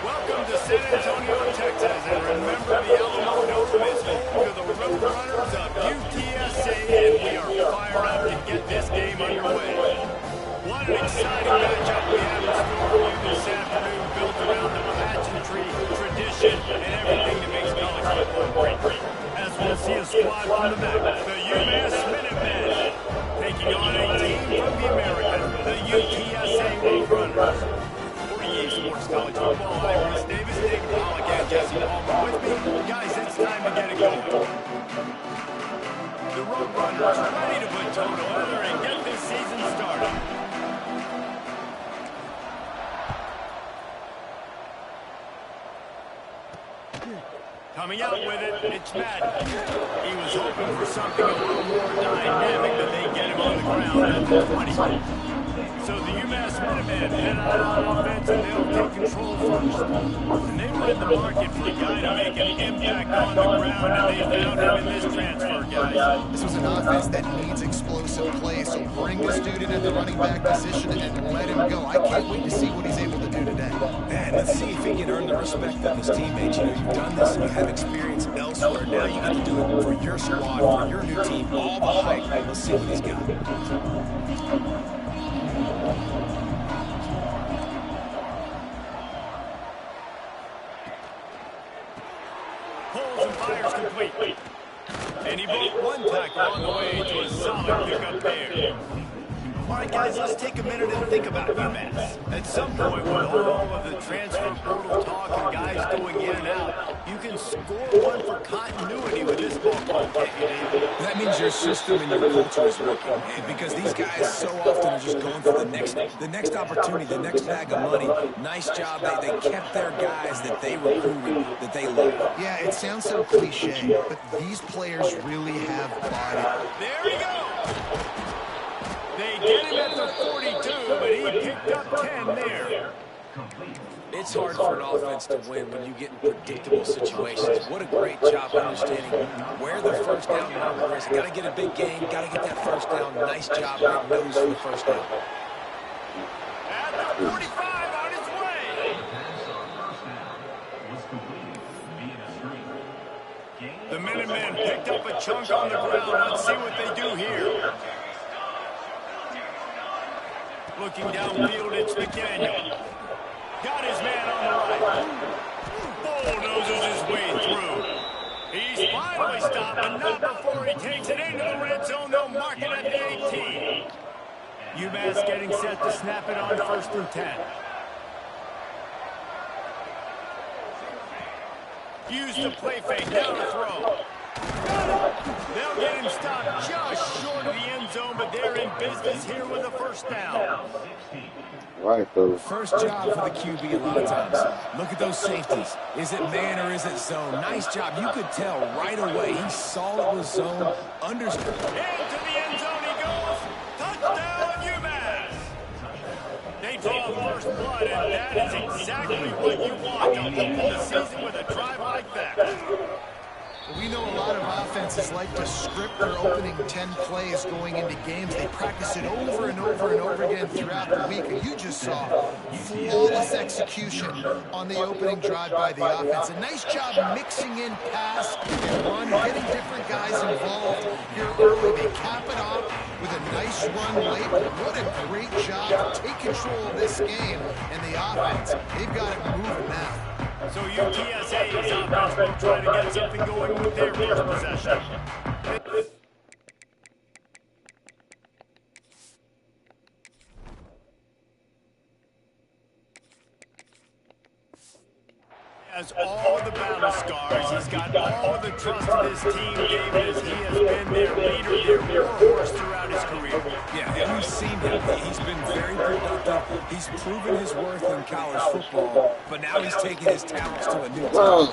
Welcome to San Antonio, Texas, and remember the Alamo Dome is home to the Roadrunners of UTSA, and we are fired up to get this game underway. What an exciting matchup we have in store for you this afternoon, built around the pageantry, tradition, and everything that makes college football great. As we'll see a squad from the back, the UMass Minutemen, taking on a team from the American, the UTSA Roadrunners. Sports College Football. I'm Bruce Davis, Dave Pollock, and Jesse Palmer with me. Guys, it's time to get it going. The Roadrunners ready to put toe to leather and get this season started. Coming out with it, it's Matt. He was hoping for something a little more dynamic, but they get him on the ground at the 20. So the UMass Minutemen head out on offense, and they'll take control first. And they were in the market for a guy to make an impact on the ground, and they found him in this transfer, guys. This was an offense that needs explosive play, so bring this dude in at the running back position and let him go. I can't wait to see what he's able to do today. Man, let's see if he can earn the respect of his teammates. You know, you've done this and you have experience elsewhere. Now you got to do it for your squad, for your new team, all the hype. Let's see what he's got. Pulls and fires complete. And he broke one tackle on the way to a solid pickup there. All right, guys, let's take a minute and think about UMass. At some point, with all of the transfer portal talk and guys going in and out, you can score one for continuity with this ball club, can't you, Dave? That means your system and your culture is working. Because these guys so often are just going for the next opportunity, the next bag of money. Nice job. They kept their guys that they recruited, that they love. Yeah, it sounds so cliche, but these players really have bought it. There we go. They get him at the 42, but he picked up 10 there. It's hard for an offense to win when you get in predictable situations. What a great job understanding where the first down number is. Got to get a big game, got to get that first down. Nice job, big nose for the first down. At the 45 on his way. The Minutemen picked up a chunk on the ground. Let's see what they do here. Looking downfield, it's McDaniel. Got his man on the right. Bulldozes his way through. He's finally stopped, but not before he takes it into the red zone. They'll mark it at the 18. UMass getting set to snap it on 1st and 10. Use the play fake, now to throw. They'll get him stopped just short of the end zone, but they're in business here with a first down. Right, fellas. First job for the QB a lot of times. Look at those safeties. Is it man or is it zone? Nice job. You could tell right away. He saw it was zone. Understood. Into the end zone he goes. Touchdown, UMass. They draw first blood, and that is exactly what you want to open the season with a drive like that. We know a lot of offenses like to script their opening 10 plays going into games. They practice it over and over and over again throughout the week. And you just saw flawless execution on the opening drive by the offense. A nice job mixing in pass and run, getting different guys involved here early. They cap it off with a nice run late. What a great job to take control of this game. And the offense, they've got it moving now. So UTSA's offense will try to get something going with their first possession. Has all the battle scars. He's got all the trust of his team, David, as he has been their leader, their warhorse throughout his career. Yeah, and we've seen him. He's been very productive. He's proven his worth in college football, but now he's taking his talents to a new team,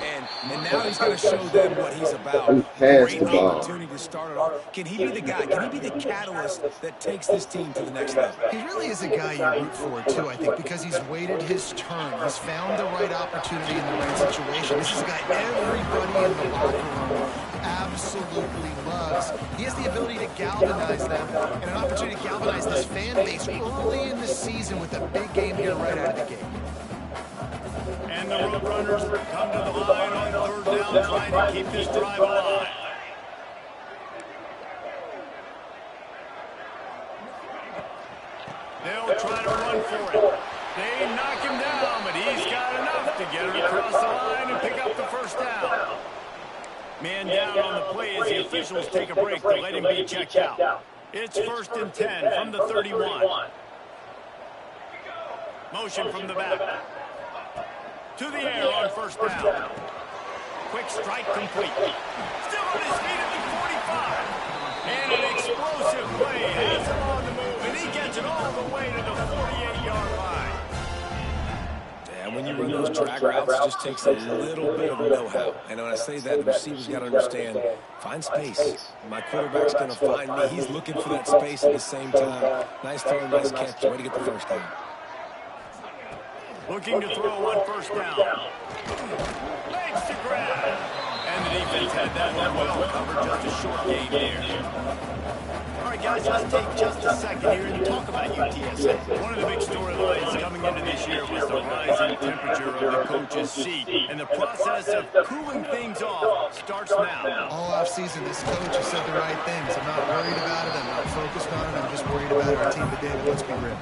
and now he's going to show them what he's about. Great opportunity to start it off. Can he be the guy? Can he be the catalyst that takes this team to the next level? He really is a guy you root for, too, I think, because he's waited his turn. He's found the right opportunity in the right situation. This is a guy everybody in the locker room absolutely loves. He has the ability to galvanize them and an opportunity to galvanize this fan base early in the season with a big game here right out of the gate. And the Roadrunners come to the line on third down, trying to keep this drive alive. They'll try to run for it. They knock him down, but he's got enough to get it across the line and pick up the first down. Man down on the play as the officials take a break to let him be checked out. It's 1st and 10 from the 31. Motion from the back. To the air on first down. Quick strike complete. Still on his feet at the 45. And an explosive play has him on the move, and he gets it all the way to the 48-yard line. And when you run those drag routes, it just takes a little bit of know-how. And when I say that, the receiver's got to understand, find space. My quarterback's going to find me. He's looking for that space at the same time. Nice throw, nice catch. Way to get the first down. Looking to throw on first down. Legs to grab. And the defense had that one well covered. Just a short gain there. All right, guys, let's take just a second here and talk about UTSA. One of the big storylines coming into this year was the rising temperature of the coach's seat. And the process of cooling things off starts now. All offseason, this coach has said the right things. I'm not worried about it. I'm not focused on it. I'm just worried about our team today. But let's be real.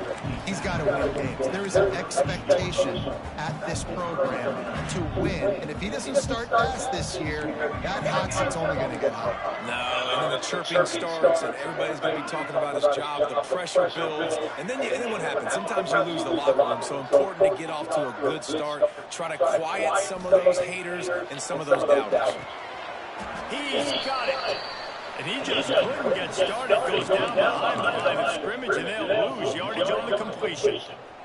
He's got to win games. There is an expectation at this program to win. And if he doesn't start fast this year, that hot seat's only going to get hot. No, and then the chirping starts, and everybody's going to be talking about his job. The pressure builds, and then what happens? Sometimes you lose the locker room. So important to get off to a good start. Try to quiet some of those haters and some of those doubters. He's got it. And he just couldn't get started. Goes down behind the line of scrimmage, and they'll lose yardage on the completion.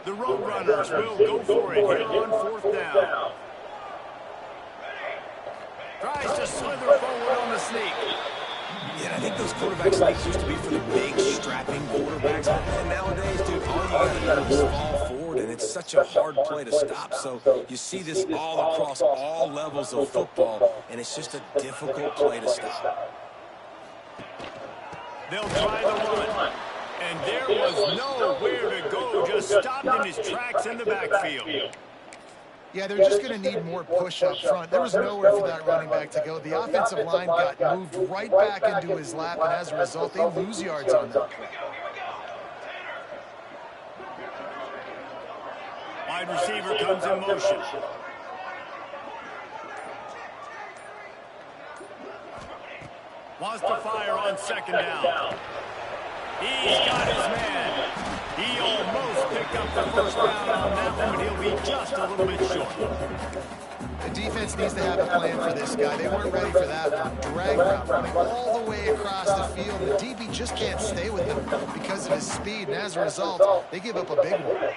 The Roadrunners will go for it here on 4th down. Tries to slither forward on the sneak. Yeah, I think those quarterback sneaks used to be for the big, strapping quarterbacks. And nowadays, dude, all you got to do is fall forward, and it's such a hard play to stop. So you see this all across all levels of football, and it's just a difficult play to stop. They'll try the run. And there was nowhere to go. Just stopped in his tracks in the backfield. Yeah, they're just going to need more push up front. There was nowhere for that running back to go. The offensive line got moved right back into his lap, and as a result, they lose yards on that. Wide receiver comes in motion. Wants to fire on 2nd down. He's got his man. He almost picked up the first down on that one, but he'll be just a little bit short. The defense needs to have a plan for this guy. They weren't ready for that one. Drag route running all the way across the field. The DB just can't stay with him because of his speed, and as a result, they give up a big one.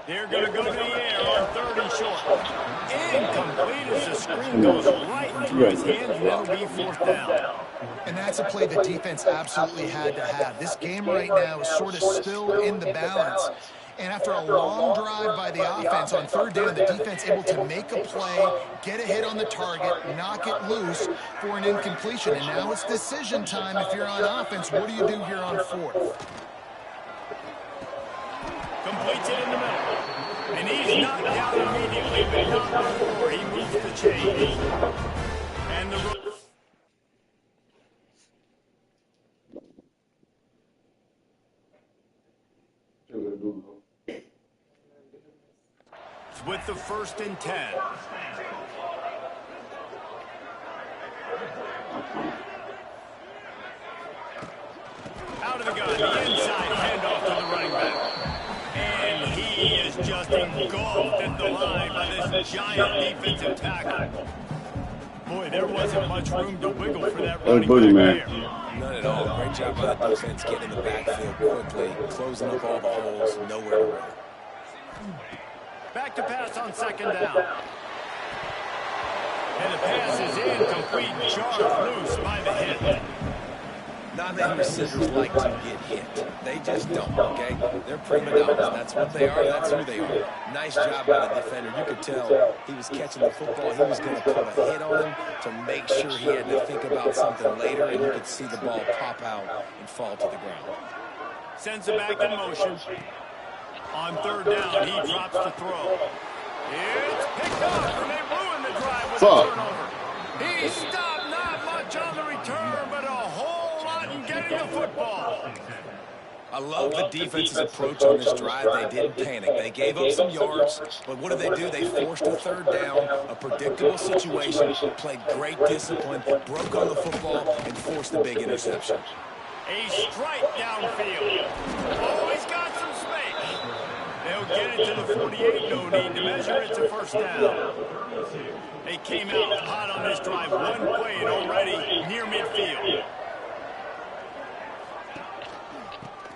They're going to go to the air on 3rd and short. Incomplete as the screen goes right through his hands, and that'll be 4th down. And that's a play the defense absolutely had to have. This game right now is sort of still in the balance. And after a long drive by the offense on 3rd down, the defense able to make a play, get a hit on the target, knock it loose for an incompletion. And now it's decision time if you're on offense. What do you do here on 4th? Completes it in the middle. And he's knocked down immediately, but not before he moves the chains. And the with the 1st and 10. Out of the gun, the inside handoff to the running back. And he is just engulfed at the line by this giant defensive tackle. Boy, there wasn't much room to wiggle for that running back there. None at all. Great job by the defense getting in the backfield quickly, closing up all the holes, nowhere to run. Back to pass on 2nd down. And the pass is incomplete, charged loose by the hit. Not many receivers like to get hit. They just don't, okay? They're prima donnas. That's what they are. That's who they are. Nice job by the defender. You could tell he was catching the football. He was going to put a hit on him to make sure he had to think about something later, and you could see the ball pop out and fall to the ground. Sends it back in motion. On third down, he drops to throw. It's picked up, and they ruin the drive with a turnover. He stopped, not much on the return, but a whole lot in getting the football. I love the defense's approach on this drive. They didn't panic. They gave up some yards, but what did they do? They forced a third down, a predictable situation, played great discipline, broke on the football, and forced the big interception. A strike downfield. Oh, he's got some space. They'll get it to the 48. No need to measure. It's a first down. They came out hot on this drive. One play and already near midfield.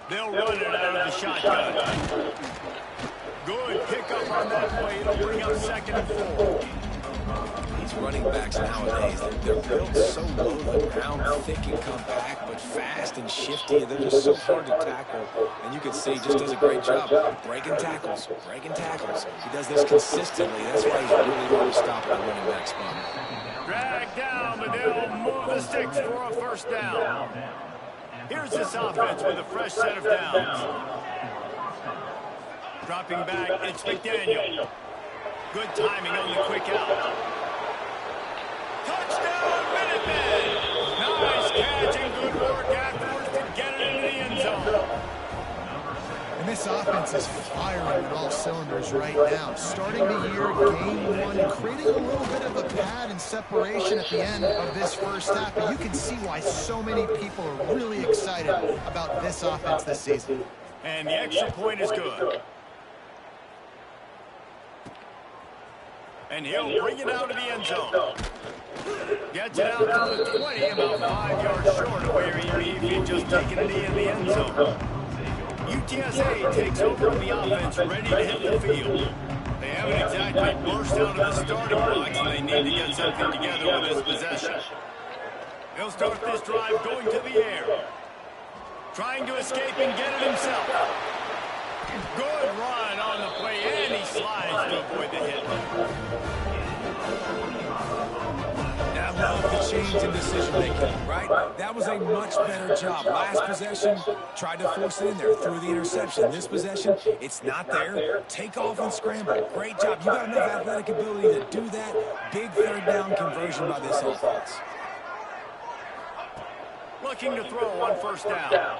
They'll run it out of the shotgun. Good pickup on that play. It'll bring up 2nd and 4. These running backs nowadays, they're built so low to the ground, thick and compact, but fast and shifty. They're just so hard to tackle. And you can see he just does a great job breaking tackles, breaking tackles. He does this consistently. That's why he's really hard to stop at the running back spot. Drag down, but they'll move the sticks for a first down. Here's this offense with a fresh set of downs. Dropping back, it's McDaniel. Good timing on the quick out. Touchdown, Minutemen! Nice catch and good work afterwards to get it into the end zone. And this offense is firing on all cylinders right now. Starting the year, game one, creating a little bit of a pad and separation at the end of this first half. But you can see why so many people are really excited about this offense this season. And the extra point is good. And he'll bring it out to the end zone. Gets it out to the 20, about 5 yards short of where he'd be just taking it in the end zone. UTSA takes over on the offense, ready to hit the field. They haven't exactly burst out of the starting blocks, and they need to get something together with this possession. He'll start this drive going to the air. Trying to escape and get it himself. Good run on the play, and he slides to avoid the hit. I love the change in decision-making, right? That was a much better job. Last possession, tried to force it in there, threw the interception. This possession, it's not there. Take off and scramble. Great job. You got enough athletic ability to do that. Big third down conversion by this offense. Looking to throw on first down.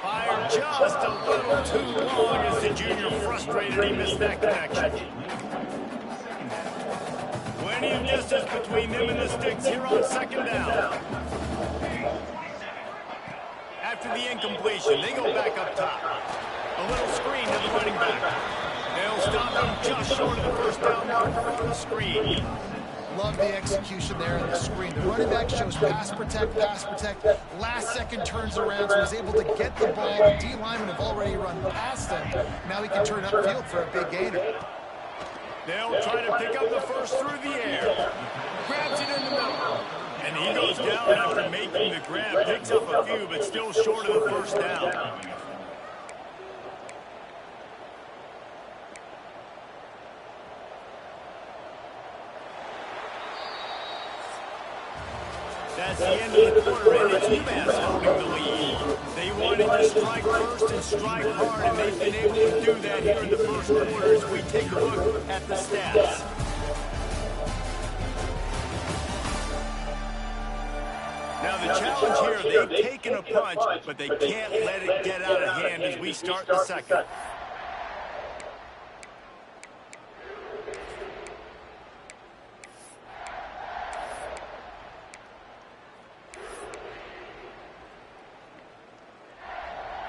Fired just a little too long as the junior frustrated. He missed that connection. Plenty of distance between them and the sticks here on second down. After the incompletion, they go back up top. A little screen to the running back. They'll stop him just short of the first down marker for the screen. Love the execution there in the screen. The running back shows pass protect, pass protect. Last second turns around, so he's able to get the ball. The D linemen have already run past him. Now he can turn upfield for a big gainer. They'll try to pick up the first through the air. Grabs it in the middle. And he goes down after making the grab. Picks up a few, but still short of the first down. That's the end of the quarter, and it's UMass holding the lead. They wanted to strike first and strike hard, and they've been able to do that here in the first quarter as we take a look at the stats. Now the challenge here, they've taken a punch, but they can't let it get out of hand as we start the second.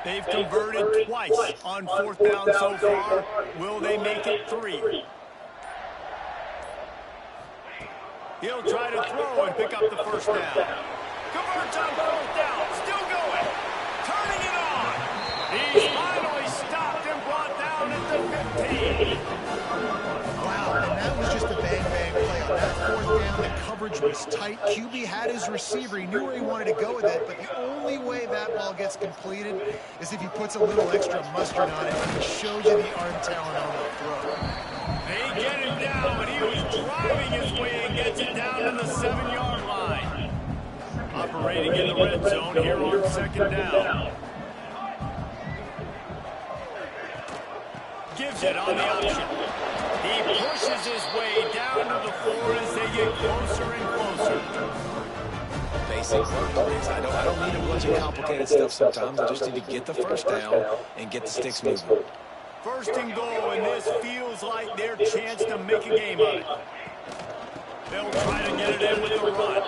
They've converted twice on fourth down so far. Will they make it 3? He'll try to throw and pick up the first down. Converts on fourth down. Still going. Turning it on. He's finally stopped and brought down at the 15. Wow, and that was just a bang-bang play. On that fourth down, the coverage was tight. QB had his receiver. He knew where he wanted to go with it, but the only way that ball gets completed is if he puts a little extra mustard on it, and he shows you the arm talent on the throw. They get him down, but he was driving his way and gets it down to the 7-yard line. Operating in the red zone here on second down. keeps it on the option. He pushes his way down to the floor as they get closer and closer. Basic run. I don't need a bunch of complicated stuff sometimes. I just need to get the first down and get the sticks moving. First and goal, and this feels like their chance to make a game of it. They'll try to get it in with a run.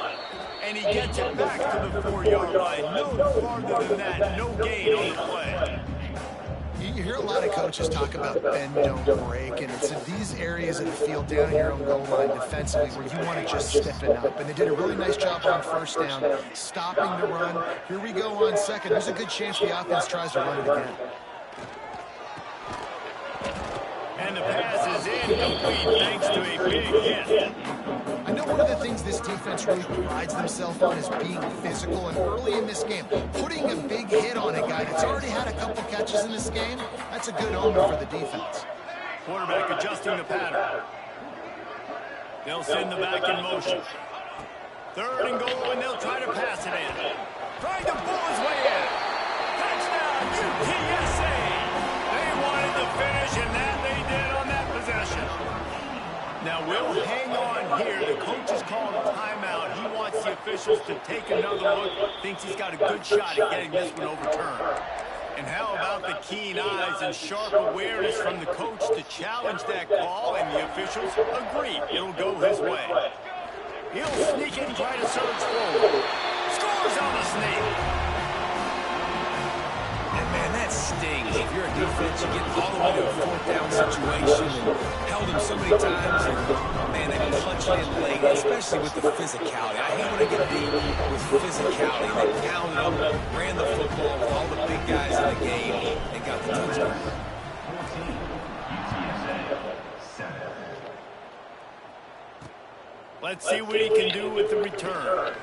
And he gets it back to the 4-yard line. No farther than that. No gain on the play. You hear a lot of coaches talk about bend, don't break, and it's in these areas of the field down in your own goal line defensively where you want to just stiffen up. And they did a really nice job on first down, stopping the run. Here we go on second. There's a good chance the offense tries to run it again. And the pass is incomplete thanks to a big hit. I know one of the things this defense really prides themselves on is being physical, and early in this game, putting a big hit on a guy that's already had a couple catches in this game, that's a good omen for the defense. Quarterback adjusting the pattern. They'll send the back in motion. Third and goal, and they'll try to pass it in. Trying to pull his way in. Touchdown, UTSA! They wanted the finish, and that they did on that possession. Now, we'll hang on here. The coach has called a timeout. He wants the officials to take another look. Thinks he's got a good shot at getting this one overturned. And how about the keen eyes and sharp awareness from the coach to challenge that call, and the officials agree it'll go his way. He'll sneak it and try to surge forward. Scores on the sneak. Man, that stings. If you're a defense, you get all the way to a fourth down situation and held him so many times. And, man, they punched in late, especially with the physicality. I hate when they get beat with physicality. They pounded them, ran the football with all the big guys in the game, and got the touchdown. Let's see what he can do with the return.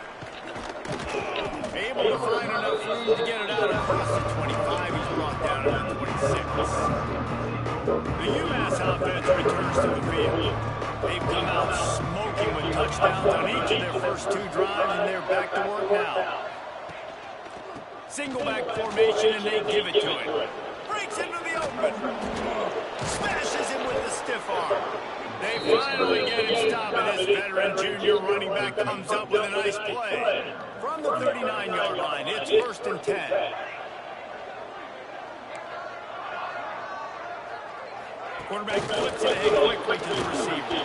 Able to find enough room to get it out across the 25. He's brought down to the 26. The UMass offense returns to the field. They've come out smoking with touchdowns on each of their first two drives, and they're back to work now. Single back formation, and they give it to him. Breaks into the open. Smashes him with the stiff arm. They finally get him stopped, and this veteran junior running back comes up with a nice play. From the 39-yard line, it's 1st and 10. Quarterback flips it ahead quickly to the receiver.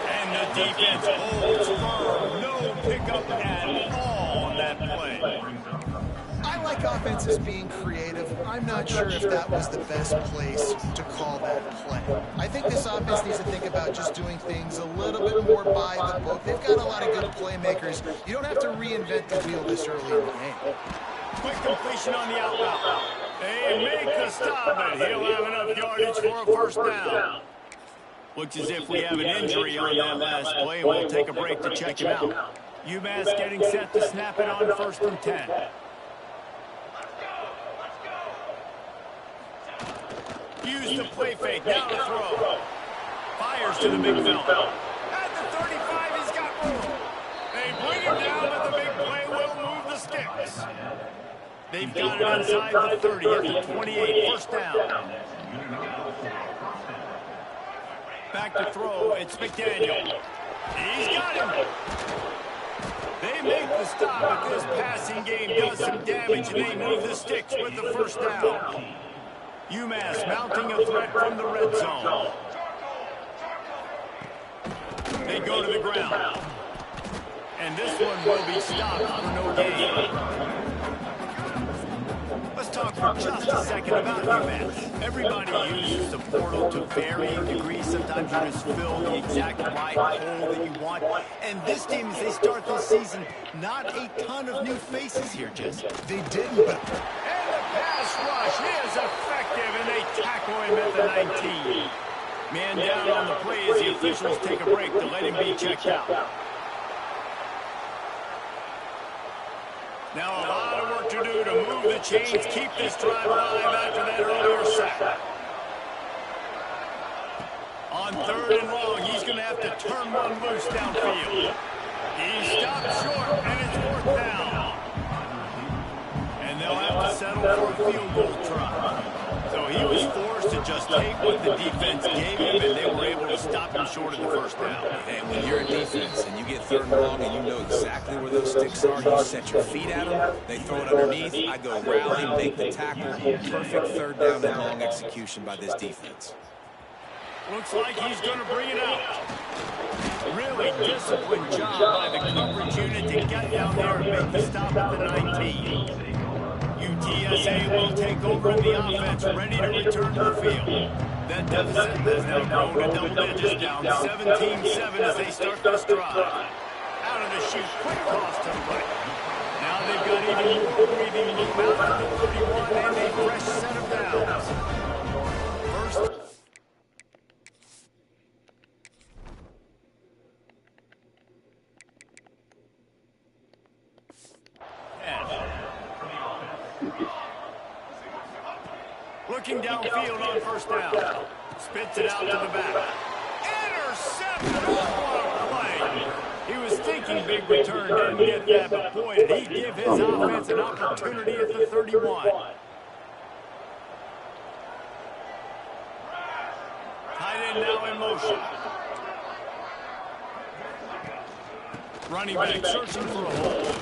And the defense holds firm. No pickup at all on that play. I like offenses being creative. I'm not sure if that was the best place to call that play. I think this offense needs to think about just doing things a little bit more by the book. They've got a lot of good playmakers. You don't have to reinvent the wheel this early in the game. Quick completion on the out route. They make the stop, and he'll have enough yardage for a first down. Looks as if we have an injury on that last play. We'll take a break to check him out. UMass getting set to snap it on 1st and 10. Use the play fake, now to throw. Fires to the big fella. At the 35, he's got room. They bring him down, but the big play will move the sticks. They've got it inside the 30 at the 28, first down. Back to throw, it's McDaniel. He's got him. They make the stop, but this passing game does some damage, and they move the sticks with the first down. UMass mounting a threat from the red zone. They go to the ground. And this one will be stopped for no gain. Let's talk for just a second about UMass. Everybody uses the portal to varying degrees. Sometimes you just fill the exact right hole that you want. And this team, as they start this season, not a ton of new faces here, Jesse. They didn't, but... And the pass rush is effective, and they tackle him at the 19. Man down on the play as the officials take a break to let him be checked out. Now a lot of work to do to move the chains, keep this drive alive after that earlier sack. On 3rd and long, he's going to have to turn one loose downfield. He stopped short, and it's 4th down. And they'll have to settle for a field goal try. So he was forced to just take what the defense gave him, and they were able to stop him short of the first down. And when you're a defense and you get 3rd and long and you know exactly where those sticks are, you set your feet at them, they throw it underneath, I go rally, make the tackle. Perfect 3rd down and long execution by this defense. Looks like he's going to bring it out. Really disciplined job by the coverage unit to get down there and make the stop at the 19. UTSA will take over the offense, ready to return to the field. That deficit has now grown to double digits, down 17-7 as they start this drive. Out of the chute, quick cross to the right. Now they've got even more breathing room out to the 31 and a fresh set of downs. First. Looking downfield on first down. Spits it out to the back. Intercepted on play. He was thinking big return, didn't get that, but boy, did he give his offense an opportunity at the 31. Tight end now in motion. Running back searching for a hole.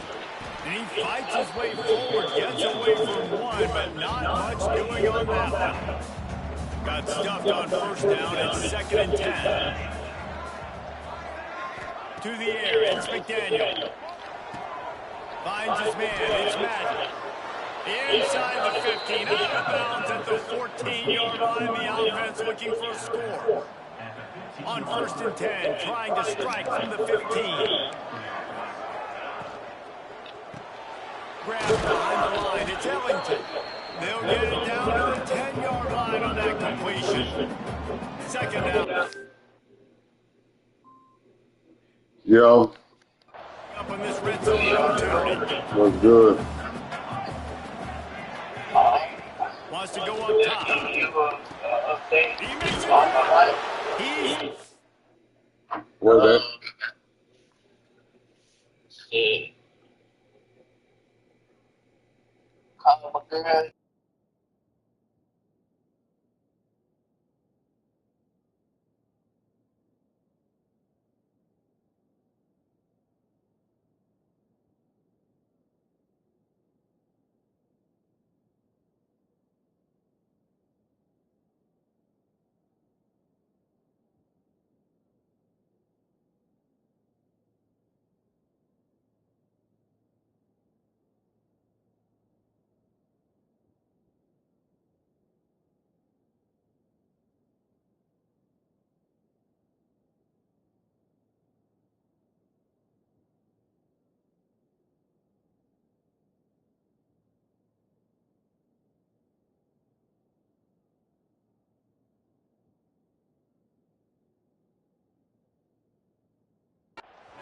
And he fights his way forward, gets away from one, but not much doing on that one. Got stuffed on first down, it's 2nd and 10. To the air, it's McDaniel. Finds his man, it's Madden. Inside the 15, out of bounds at the 14-yard line, the offense looking for a score. On 1st and 10, trying to strike from the 15. Grab behind the line, it's Ellington. They'll get it down to the 10-yard line on that completion. 2nd down. Yo. Up on this red zone opportunity. Was good. Wants to go up top. He makes it. Where's that?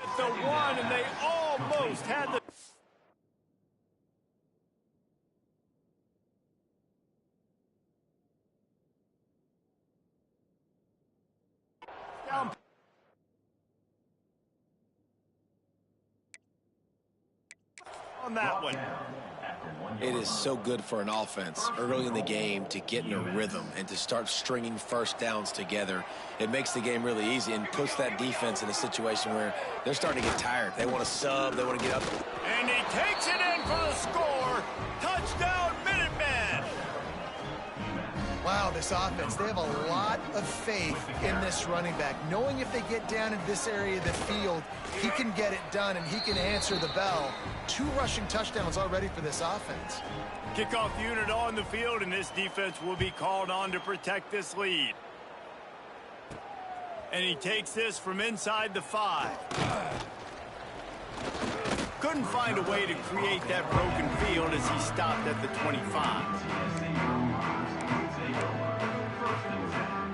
At the 1, and they almost had the... Down. On that one. It is so good for an offense early in the game to get in a rhythm and to start stringing first downs together. It makes the game really easy and puts that defense in a situation where they're starting to get tired. They want to sub. They want to get up. And he takes it in for the score. Touchdown, Minutemen. Wow, this offense, they have a lot of faith in this running back, knowing if they get down into this area of the field, he can get it done and he can answer the bell. 2 rushing touchdowns already for this offense. Kickoff unit on the field, and this defense will be called on to protect this lead. And he takes this from inside the 5. Couldn't find a way to create that broken field as he stopped at the 25.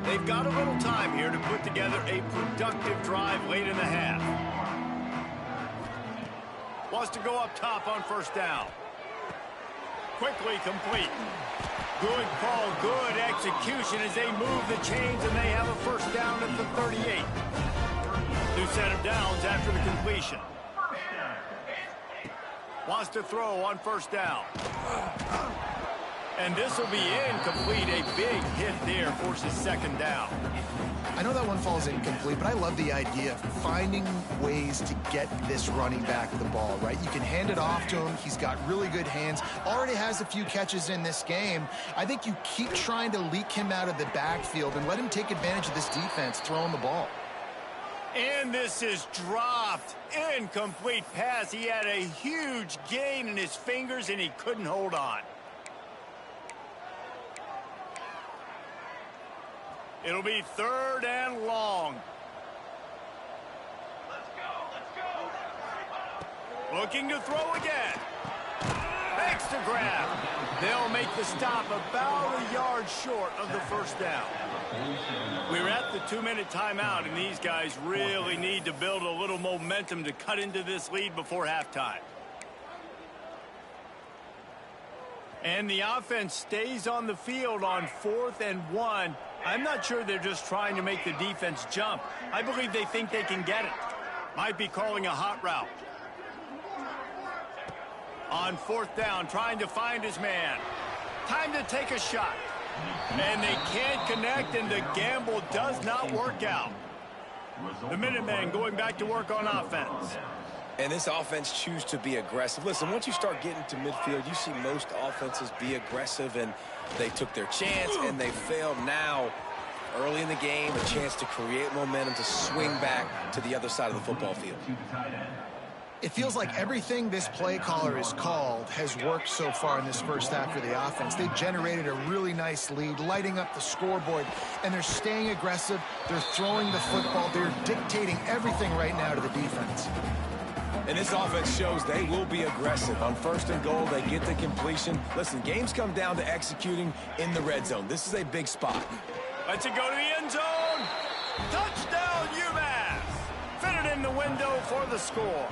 They've got a little time here to put together a productive drive late in the half. Wants to go up top on first down. Quickly complete. Good call, good execution as they move the chains, and they have a first down at the 38. New set of downs after the completion. Wants to throw on first down. And this will be incomplete. A big hit there forces second down. I know that one falls incomplete, but I love the idea of finding ways to get this running back the ball, right? You can hand it off to him. He's got really good hands. Already has a few catches in this game. I think you keep trying to leak him out of the backfield and let him take advantage of this defense throwing the ball. And this is dropped. Incomplete pass. He had a huge gain in his fingers, and he couldn't hold on. It'll be 3rd and long. Let's go. Looking to throw again. Makes the grab. They'll make the stop about a yard short of the first down. We're at the 2-minute timeout, and these guys really need to build a little momentum to cut into this lead before halftime. And the offense stays on the field on 4th and 1. I'm not sure they're just trying to make the defense jump. I believe they think they can get it. Might be calling a hot route. On 4th down, trying to find his man. Time to take a shot. And they can't connect, and the gamble does not work out. The Minutemen going back to work on offense. And this offense choose to be aggressive. Listen, once you start getting to midfield, you see most offenses be aggressive, and they took their chance, and they failed. Now, early in the game, a chance to create momentum to swing back to the other side of the football field. It feels like everything this play caller has called has worked so far in this first half for the offense. They've generated a really nice lead, lighting up the scoreboard, and they're staying aggressive. They're throwing the football. They're dictating everything right now to the defense. And this offense shows they will be aggressive. On 1st and goal, they get the completion. Listen, games come down to executing in the red zone. This is a big spot. Let's it go to the end zone. Touchdown, UMass. Fitted in the window for the score.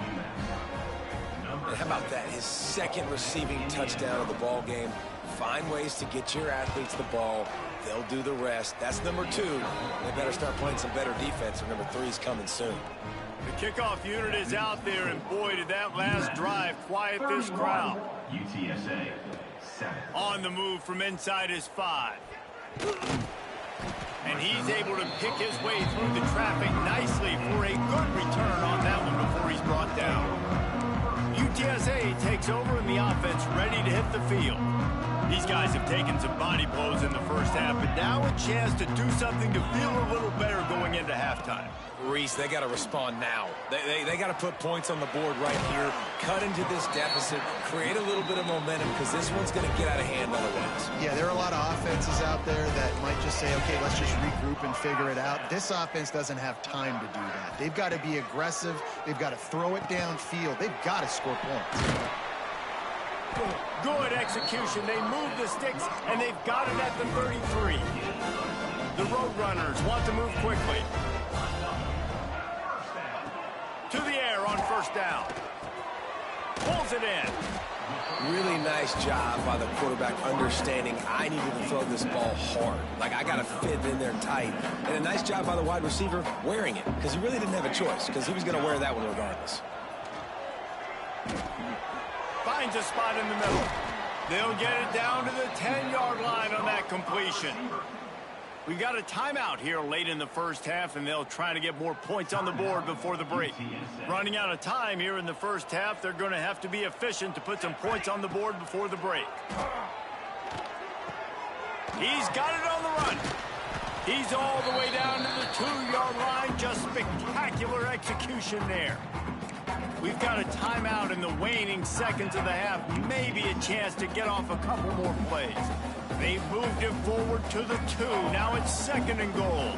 And how about that? His 2nd receiving touchdown of the ball game. Find ways to get your athletes the ball. They'll do the rest. That's number 2. They better start playing some better defense, or number 3 is coming soon. The kickoff unit is out there, and boy, did that last drive quiet this crowd. UTSA 7. On the move from inside his 5. And he's able to pick his way through the traffic nicely for a good return on that one before he's brought down. UTSA takes over, and the offense ready to hit the field. These guys have taken some body blows in the first half, but now a chance to do something to feel a little better going into halftime. Reese, they got to respond now. They got to put points on the board right here, cut into this deficit, create a little bit of momentum, because this one's going to get out of hand otherwise. Yeah, there are a lot of offenses out there that might just say, okay, let's just regroup and figure it out. This offense doesn't have time to do that. They've got to be aggressive. They've got to throw it downfield. They've got to score points. Good execution. They move the sticks, and they've got it at the 33. The Roadrunners want to move quickly. To the air on 1st down. Pulls it in. Really nice job by the quarterback understanding I needed to throw this ball hard. Like, I got to fit in there tight. And a nice job by the wide receiver wearing it, because he really didn't have a choice, because he was going to wear that one regardless. Finds a spot in the middle. They'll get it down to the 10-yard line on that completion. We got a timeout here late in the first half, and they'll try to get more points on the board before the break. Running out of time here in the first half, they're going to have to be efficient to put some points on the board before the break. He's got it on the run. He's all the way down to the 2-yard line. Just spectacular execution there. We've got a timeout in the waning seconds of the half. Maybe a chance to get off a couple more plays. They've moved it forward to the 2. Now it's 2nd and goal.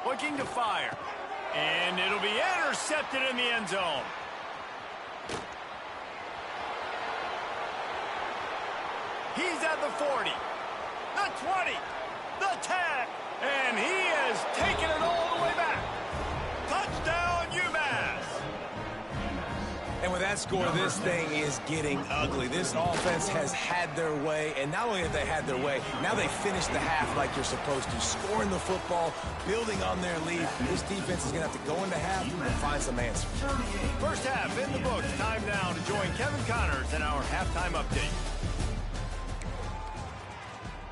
Looking to fire. And it'll be intercepted in the end zone. He's at the 40, the 20, the 10, and he has taken it all the way back. Touchdown, UMass. And with that score, this thing is getting ugly. This offense has had their way, and not only have they had their way, now they finish the half like you're supposed to, scoring the football, building on their lead. This defense is going to have to go into half and find some answers. First half in the books. Time now to join Kevin Connors in our halftime update.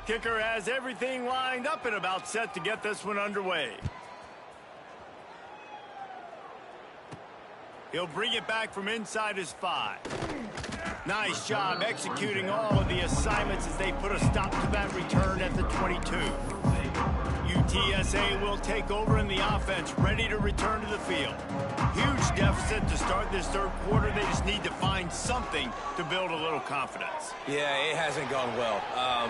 Kicker has everything lined up and about set to get this one underway. He'll bring it back from inside his 5. Nice job executing all of the assignments as they put a stop to that return at the 22. UTSA will take over in the offense, ready to return to the field. Huge deficit to start this third quarter. They just need to find something to build a little confidence. Yeah, it hasn't gone well.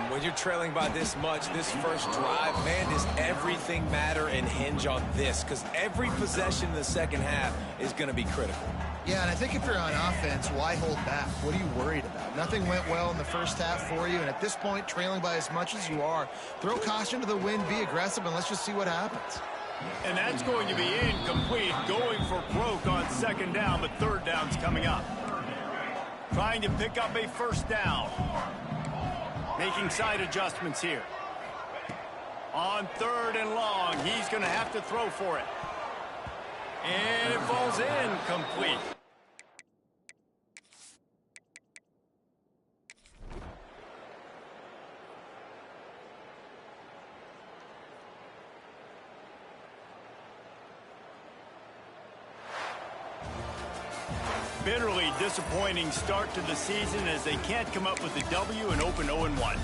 When you're trailing by this much, this first drive, man, does everything matter and hinge on this? Because every possession in the second half is going to be critical. Yeah, and I think if you're on offense, why hold back? What are you worried about? Nothing went well in the first half for you, and at this point, trailing by as much as you are, throw caution to the wind, be aggressive, and let's just see what happens. And that's going to be incomplete, going for broke on second down, but third down's coming up. Trying to pick up a first down. Making side adjustments here. On third and long, he's going to have to throw for it. And it falls incomplete. Bitterly disappointing start to the season as they can't come up with a W and open 0-1.